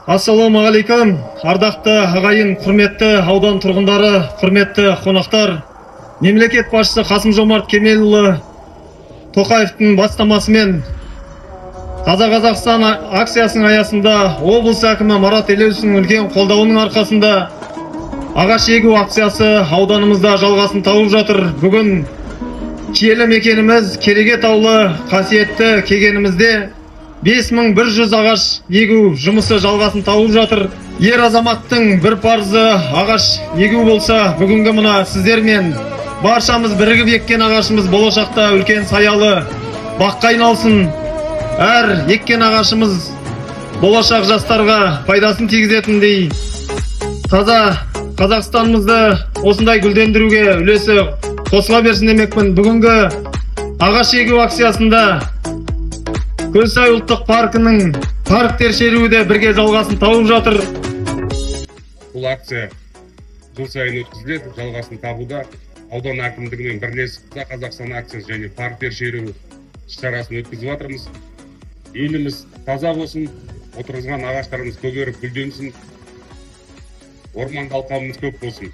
Ассалаумағалейкум, ардақты ағайын, құрметті аудан тұрғындары, құрметті қонақтар. Мемлекет басшысы Қасым-Жомарт Кемелұлы Тоқаевтың бастамасымен Таза Қазақстан акциясының аясында облыс әкімі Марат Елеусіннің үлкен қолдауының арқасында ағаш егу акциясы ауданымызда жалғасын тауып жатыр. Бүгін киелі мекеніміз Керегет аулы қасиетті кегенімізде 5100 ағаш егу жұмысы жалғасын тауып жатыр. Ер азаматтың бір парызы ағаш егу болса, бүгінгі мына сіздермен баршамыз бірігіп еккен ағашымыз болашақта үлкен саялы баққа айналсын. Әр еккен ағашымыз болашақ жастарға пайдасын тигізетіндей таза Қазақстанымызды осындай гүлдендіруге үлесі қосыла берсін демекпін. Бүгінгі ағаш егу акциясында Көлсай ұлттық паркінің парктер шеруі де бірге жалғасын тауып жатыр. Бұл акция жыл сайын өткізіледі, жалғасын табуда. Аудан әкімдігімен бірлесіп Таза Қазақстан акциясы және парктер шеруі шарасын өткізіп жатырмыз. Еліміз таза болсын, отырғызған ағаштарымыз көгеріп гүлденсін, орман алқабымыз көп болсын.